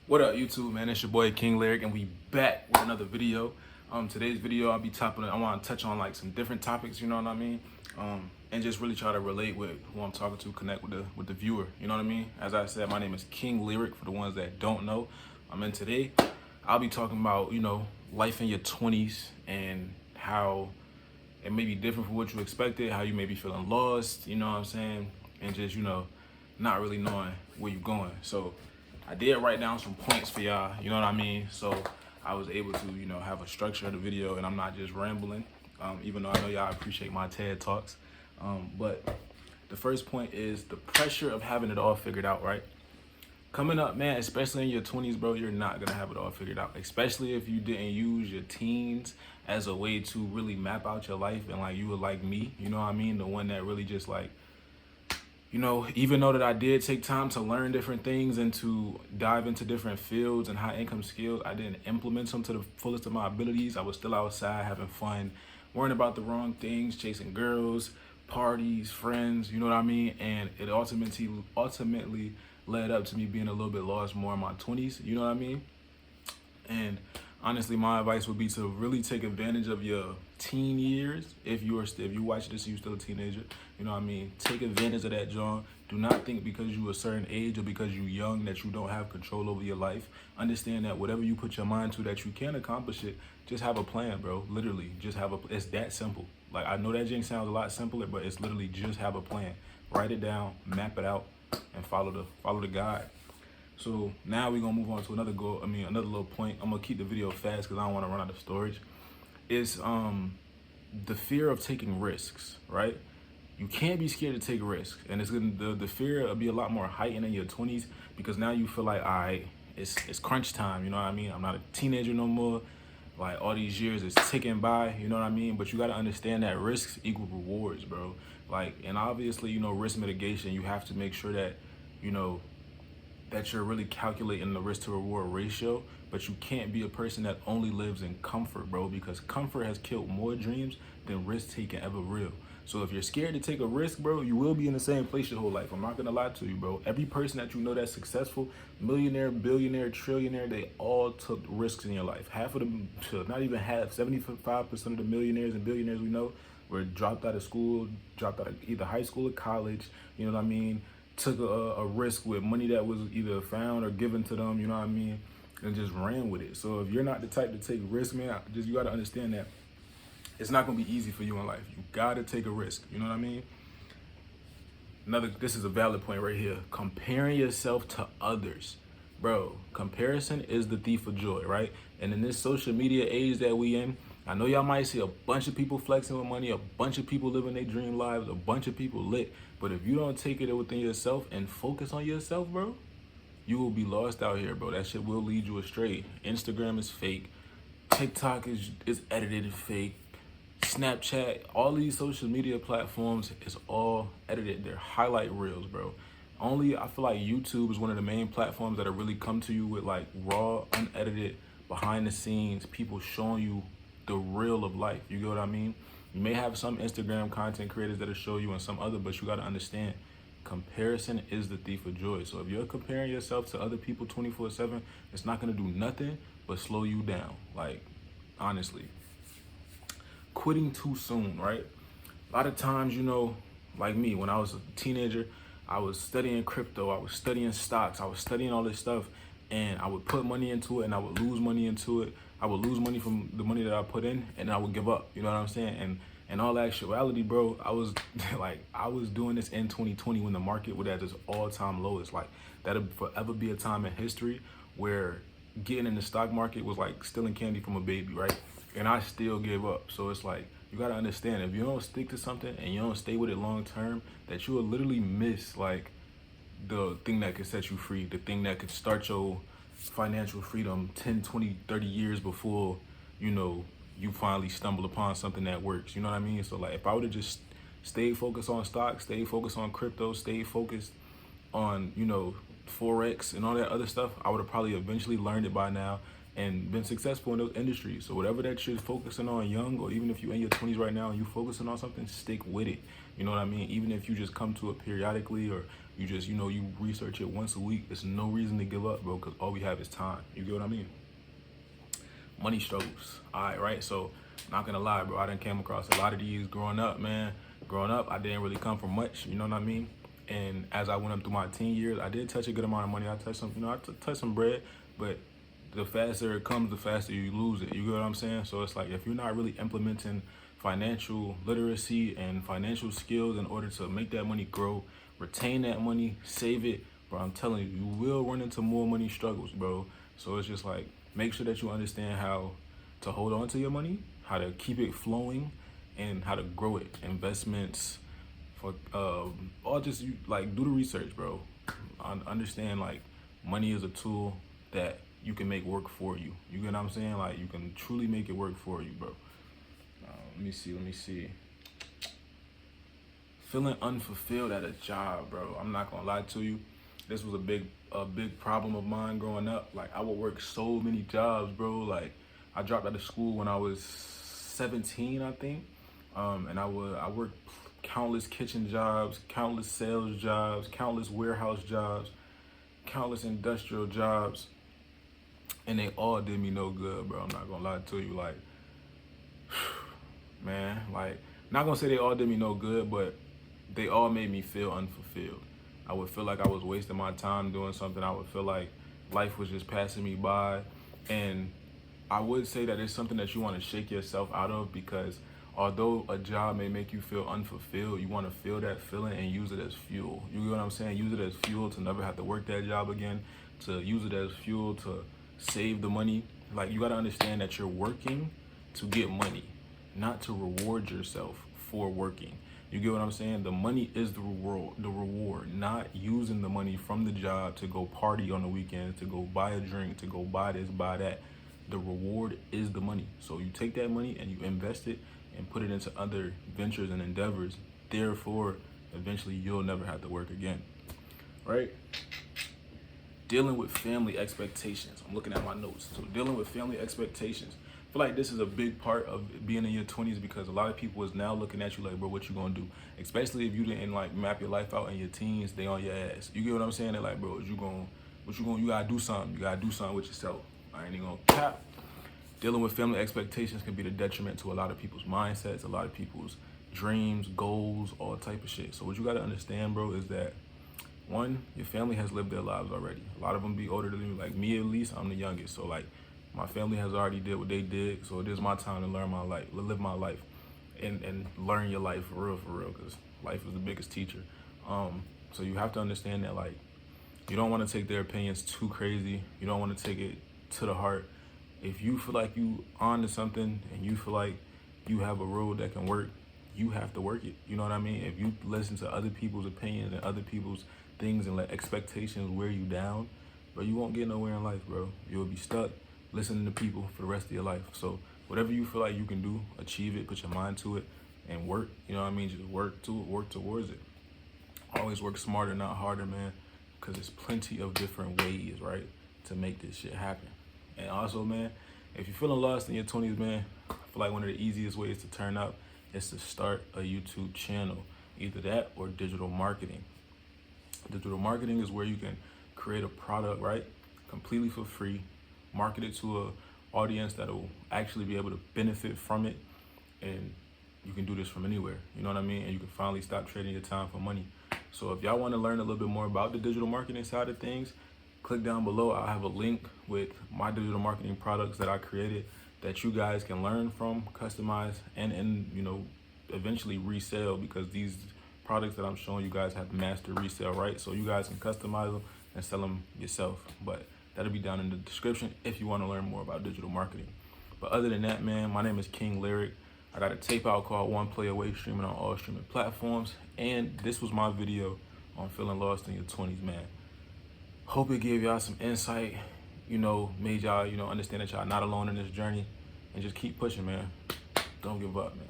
What up, YouTube, man? It's your boy King Lyric, and we back with another video. Today's video, I want to touch on like some different topics, you know what I mean? And just really try to relate with who I'm talking to, connect with the viewer, you know what I mean? As I said, my name is King Lyric for the ones that don't know. And today, I'll be talking about, life in your 20s and how it may be different from what you expected, how you may be feeling lost, you know what I'm saying? And just, not really knowing where you're going. So I did write down some points for y'all, you know what I mean? So I was able to, have a structure of the video and I'm not just rambling, even though I know y'all appreciate my TED Talks. But the first point is the pressure of having it all figured out, right? Coming up, man, especially in your 20s, bro, you're not gonna have it all figured out, especially if you didn't use your teens as a way to really map out your life. And like you were like me, you know what I mean? The one that really just like, even though that I did take time to learn different things and to dive into different fields and high income skills, I didn't implement them to the fullest of my abilities. I was still outside having fun, worrying about the wrong things, chasing girls, parties, friends, you know what I mean? And it ultimately led up to me being a little bit lost more in my 20s, you know what I mean? And honestly, my advice would be to really take advantage of your teen years. If you watch this, you're still a teenager. You know what I mean? Take advantage of that, John. Do not think because you're a certain age or because you're young that you don't have control over your life. Understand that whatever you put your mind to that you can accomplish it, just have a plan, bro. Literally, just have it's that simple. Like, I know that jinx sounds a lot simpler, but it's literally just have a plan. Write it down, map it out, and follow the guide. So now we're gonna move on to another little point. I'm gonna keep the video fast because I don't want to run out of storage. It's the fear of taking risks, right? You can't be scared to take risks, and the fear will be a lot more heightened in your 20s because now you feel like, all right, it's crunch time. You know what I mean? I'm not a teenager no more. Like, all these years is ticking by. You know what I mean? But you gotta understand that risks equal rewards, bro. Like, and obviously, risk mitigation. You have to make sure that that you're really calculating the risk to reward ratio, but you can't be a person that only lives in comfort, bro, because comfort has killed more dreams than risk taking ever will. So if you're scared to take a risk, bro, you will be in the same place your whole life. I'm not gonna lie to you, bro. Every person that you know that's successful, millionaire, billionaire, trillionaire, they all took risks in your life. Half of them, not even half, 75% of the millionaires and billionaires we know were dropped out of school, dropped out of either high school or college, you know what I mean? Took a risk with money that was either found or given to them, you know what I mean, and just ran with it. So if you're not the type to take risks, man, you gotta understand that it's not gonna be easy for you in life. You gotta take a risk, you know what I mean? This is a valid point right here. Comparing yourself to others. Bro, comparison is the thief of joy, right? And in this social media age that we in, I know y'all might see a bunch of people flexing with money, a bunch of people living their dream lives, a bunch of people lit. But if you don't take it within yourself and focus on yourself, bro, you will be lost out here, bro. That shit will lead you astray. Instagram is fake. TikTok is edited fake. Snapchat, all these social media platforms is all edited. They're highlight reels, bro. I feel like YouTube is one of the main platforms that'll really come to you with like raw, unedited, behind the scenes, people showing you the real of life. You get what I mean? You may have some Instagram content creators that'll show you and some other, but you gotta understand, comparison is the thief of joy. So if you're comparing yourself to other people 24/7, it's not gonna do nothing but slow you down. Like, honestly. Quitting too soon, right? A lot of times, like me, when I was a teenager, I was studying crypto, I was studying stocks, I was studying all this stuff, and I would put money into it and I would lose money into it. I would lose money from the money that I put in and I would give up, you know what I'm saying? And in all actuality, bro, I was I was doing this in 2020 when the market was at its all-time lowest. Like, that'll forever be a time in history where getting in the stock market was like stealing candy from a baby, right? And I still gave up. So it's like, you gotta understand, if you don't stick to something and you don't stay with it long term, that you will literally miss like the thing that could set you free, the thing that could start your financial freedom 10, 20, 30 years before, you finally stumble upon something that works. You know what I mean? So like, if I would have just stayed focused on stocks, stayed focused on crypto, stayed focused on, Forex and all that other stuff, I would have probably eventually learned it by now and been successful in those industries. So whatever that you're focusing on young, or even if you're in your 20s right now and you focusing on something, stick with it. You know what I mean? Even if you just come to it periodically, or you just, you research it once a week, there's no reason to give up, bro, because all we have is time. You get what I mean? Money struggles. All right, right? So not gonna lie, bro, I done came across a lot of these growing up, man. Growing up, I didn't really come from much, you know what I mean? And as I went up through my teen years, I did touch a good amount of money. I touched some, touched some bread, but the faster it comes, the faster you lose it. You get what I'm saying? So it's like, if you're not really implementing financial literacy and financial skills in order to make that money grow, retain that money, save it, bro, I'm telling you, you will run into more money struggles, bro. So it's just like, make sure that you understand how to hold on to your money, how to keep it flowing, and how to grow it. Investments, for or just do the research, bro. Understand, like, money is a tool that you can make work for you. You get what I'm saying? Like, you can truly make it work for you, bro. Let me see. Feeling unfulfilled at a job, bro. I'm not gonna lie to you. This was a big problem of mine growing up. Like, I would work so many jobs, bro. Like, I dropped out of school when I was 17, I think. And I worked countless kitchen jobs, countless sales jobs, countless warehouse jobs, countless industrial jobs. And they all did me no good, bro. I'm not gonna lie to you. Like, man, like, not gonna say they all did me no good, but they all made me feel unfulfilled. I would feel like I was wasting my time doing something. I would feel like life was just passing me by. And I would say that it's something that you want to shake yourself out of, because although a job may make you feel unfulfilled, you want to feel that feeling and use it as fuel. You get what I'm saying? Use it as fuel to never have to work that job again, to use it as fuel to save the money. Like, you got to understand that you're working to get money, not to reward yourself for working. You get what I'm saying? The money is the reward, not using the money from the job to go party on the weekends, to go buy a drink, to go buy this, buy that. The reward is the money. So you take that money and you invest it and put it into other ventures and endeavors. Therefore, eventually you'll never have to work again, right? Dealing with family expectations. I'm looking at my notes. So dealing with family expectations. I feel like this is a big part of being in your 20s, because a lot of people is now looking at you like, bro, what you gonna do? Especially if you didn't like map your life out in your teens, they on your ass. You get what I'm saying? They're like, bro, you gotta do something. You gotta do something with yourself. I ain't even gonna cap. Dealing with family expectations can be the detriment to a lot of people's mindsets, a lot of people's dreams, goals, all type of shit. So what you gotta understand, bro, is that, one, your family has lived their lives already. A lot of them be older than you. Like me, at least, I'm the youngest. So like, my family has already did what they did. So it is my time to live my life, and learn your life for real, because life is the biggest teacher. So you have to understand that, like, you don't want to take their opinions too crazy. You don't want to take it to the heart. If you feel like you onto something and you feel like you have a road that can work, you have to work it. You know what I mean? If you listen to other people's opinions and other people's things and let expectations wear you down, bro, you won't get nowhere in life, bro. You'll be stuck listening to people for the rest of your life. So whatever you feel like you can do, achieve it, put your mind to it, and work. You know what I mean? Just work to it, work towards it. Always work smarter, not harder, man, because there's plenty of different ways, right, to make this shit happen. And also, man, if you're feeling lost in your 20s, man, I feel like one of the easiest ways to turn up is to start a YouTube channel. Either that or digital marketing. Digital marketing is where you can create a product, right, completely for free, market it to a audience that will actually be able to benefit from it, and you can do this from anywhere. You know what I mean? And you can finally stop trading your time for money. So if y'all want to learn a little bit more about the digital marketing side of things, click down below. I'll have a link with my digital marketing products that I created that you guys can learn from, customize, and eventually resell, because these products that I'm showing you guys have master resale, right? So you guys can customize them and sell them yourself. But that'll be down in the description if you want to learn more about digital marketing. But other than that, man, my name is King Lyric. I got a tape out called One Play Away, streaming on all streaming platforms. And this was my video on feeling lost in your 20s, man. Hope it gave y'all some insight, made y'all, understand that y'all not alone in this journey. And just keep pushing, man. Don't give up, man.